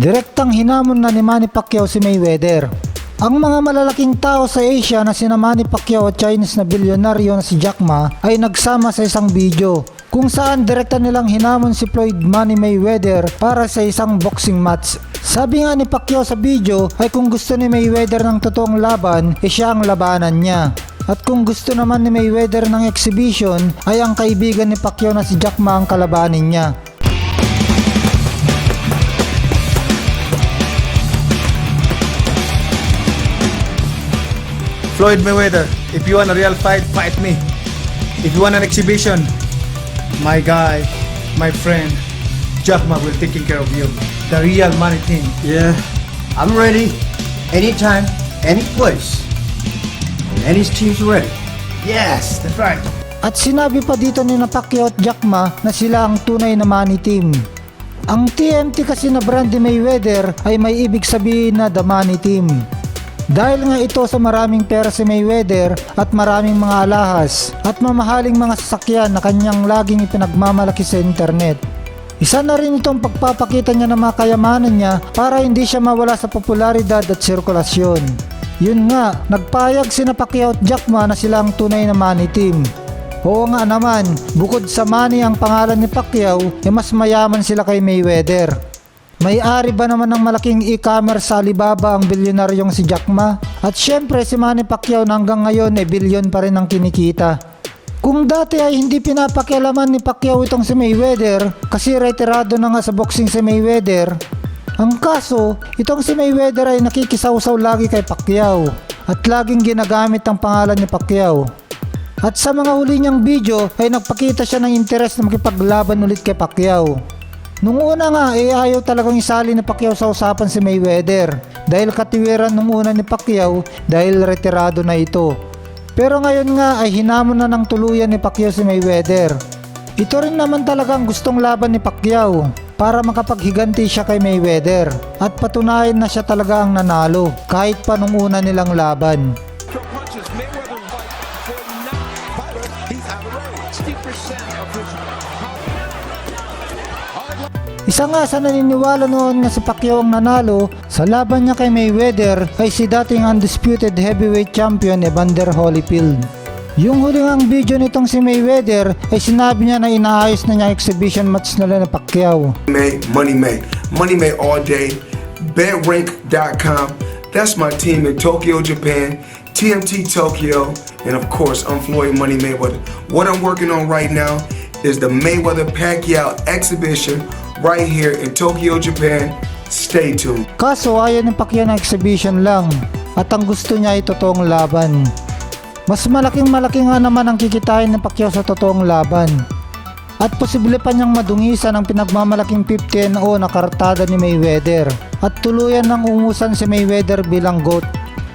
Direktang hinamon na ni Manny Pacquiao si Mayweather. Ang mga malalaking tao sa Asia na sina Manny Pacquiao at Chinese na bilyonaryo na si Jack Ma ay nagsama sa isang video kung saan direkta nilang hinamon si Floyd Money Mayweather para sa isang boxing match. Sabi nga ni Pacquiao sa video ay kung gusto ni Mayweather ng totoong laban, siya ang labanan niya. At kung gusto naman ni Mayweather ng exhibition ay ang kaibigan ni Pacquiao na si Jack Ma ang kalabanin niya. Floyd Mayweather, if you want a real fight, fight me. If you want an exhibition, my guy, my friend, Jack Ma will taking care of you. The real money team. Yeah, I'm ready. Anytime, any place. And his team's ready. Yes, that's right. At sinabi pa dito ni Pacquiao at Jack Ma na sila ang tunay na money team. Ang TMT kasi na brand ni Mayweather ay may ibig sabihin na the money team. Dahil nga ito sa maraming pera si Mayweather at maraming mga alahas at mamahaling mga sasakyan na kanyang laging ipinagmamalaki sa internet. Isa na rin itong pagpapakita niya ng mga kayamanan niya para hindi siya mawala sa popularidad at sirkulasyon. Yun nga, nagpayag sina Pacquiao at Jack Ma na sila ang tunay na money team. Oo nga naman, bukod sa money ang pangalan ni Pacquiao, mas mayaman sila kay Mayweather. May-ari ba naman ng malaking e-commerce sa Alibaba ang bilyonaryong si Jack Ma? At syempre si Manny Pacquiao na hanggang ngayon bilyon pa rin ang kinikita. Kung dati ay hindi pinapakialaman ni Pacquiao itong si Mayweather kasi retirado na nga sa boxing si Mayweather, ang kaso, itong si Mayweather ay nakikisawsaw lagi kay Pacquiao at laging ginagamit ang pangalan ni Pacquiao. At sa mga huli niyang video ay nagpakita siya ng interes na makipaglaban ulit kay Pacquiao. Nung una nga ayaw talagang isali ni Pacquiao sa usapan si Mayweather dahil katiwiran nung una ni Pacquiao dahil retirado na ito. Pero ngayon nga ay hinamon na ng tuluyan ni Pacquiao si Mayweather. Ito rin naman talagang gustong laban ni Pacquiao para makapaghiganti siya kay Mayweather at patunayan na siya talaga ang nanalo kahit pa nung una nilang laban. Isa nga sa naniniwala noon nga si Pacquiao ang nanalo sa laban niya kay Mayweather ay si dating undisputed heavyweight champion Evander Holyfield. Yung huling ang video nitong si Mayweather ay sinabi niya na inaayos na niya exhibition match nila na Pacquiao. Money May all day. BetRank.com. That's my team in Tokyo, Japan. TMT Tokyo, and of course I'm Floyd Money Mayweather. What I'm working on right now is the Mayweather Pacquiao exhibition right here in Tokyo, Japan. Stay tuned. Kaso ayaw ng Pacquiao na exhibition lang at ang gusto niya ay totoong laban. Mas malaki nga naman ang kikitain ng Pacquiao sa totoong laban. At posible pa niyang madungisan ang pinagmamalaking 50-0 na kartada ni Mayweather at tuluyan ng umusan si Mayweather bilang GOAT.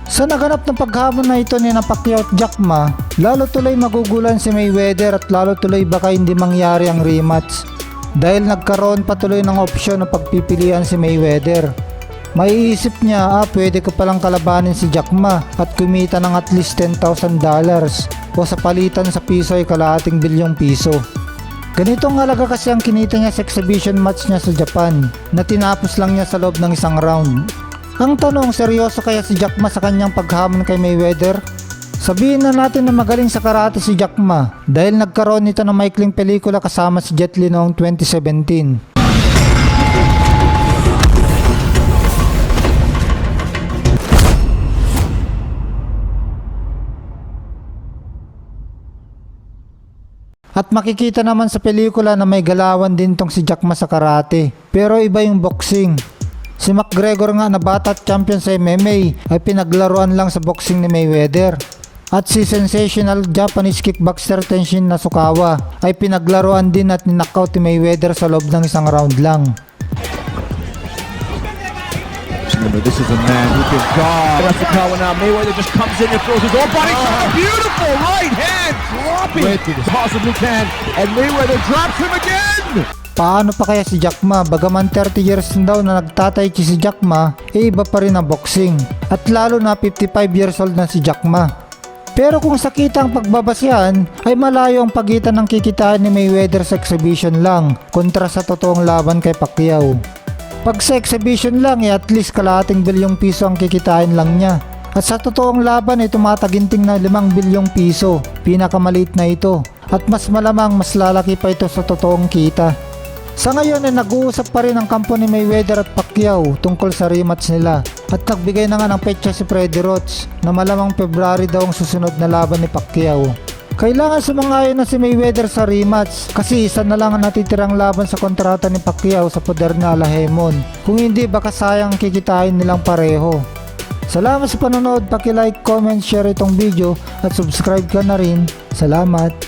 Sa naganap ng paghamon na ito ni Pacquiao at Jack Ma, lalo tuloy magugulan si Mayweather at lalo tuloy baka hindi mangyari ang rematch. Dahil nagkaroon patuloy ng opsyon na pagpipilian si Mayweather. Maiisip niya, pwede ko palang kalabanin si Jack Ma at kumita ng at least $10,000 o sa palitan sa piso ay kalahating bilyong piso. Ganitong halaga kasi ang kinita niya sa exhibition match niya sa Japan na tinapos lang niya sa loob ng isang round. Ang tanong, seryoso kaya si Jack Ma sa kanyang paghamon kay Mayweather? Sabihin na natin na magaling sa karate si Jack Ma dahil nagkaroon nito ng maikling pelikula kasama si Jet Li noong 2017. At makikita naman sa pelikula na may galawan din tong si Jack Ma sa karate, pero iba yung boxing. Si McGregor nga na bata at champion sa MMA ay pinaglaruan lang sa boxing ni Mayweather. At si sensational Japanese kickboxer Tenshin Nasukawa ay pinaglaruan din at ninakaut ni Mayweather sa loob ng isang round lang. This is a man who can guard. Nasukawa now, Mayweather just comes in and throws his own body shot. Beautiful right hand dropping. Possibly can, and Mayweather drops him again. Paano pa kaya si Jack Ma? Bagaman 30 years na daw na nagtatay chi si Jack Ma, iba pa rin ang boxing. At lalo na 55 years old na si Jack Ma. Pero kung sa kitang pagbabasihan, ay malayo ang pagitan ng kikitaan ni Mayweather sa exhibition lang kontra sa totoong laban kay Pacquiao. Pag sa exhibition lang at least kalahating bilyong piso ang kikitain lang niya. At sa totoong laban ay tumataginting na 5 bilyong piso, pinakamaliit na ito. At mas malamang mas lalaki pa ito sa totoong kita. Sa ngayon ay nag-uusap pa rin ang kampo ni Mayweather at Pacquiao tungkol sa rematch nila. At nagbigay na nga ng petsa si Freddie Roach na malamang February daw ang susunod na laban ni Pacquiao. Kailangan sumangayon na si Mayweather sa rematch kasi isa na lang ang natitirang laban sa kontrata ni Pacquiao sa poder na Alahemon. Kung hindi baka sayang kikitain nilang pareho. Salamat sa panonood, paki-like, comment, share itong video at subscribe ka na rin. Salamat!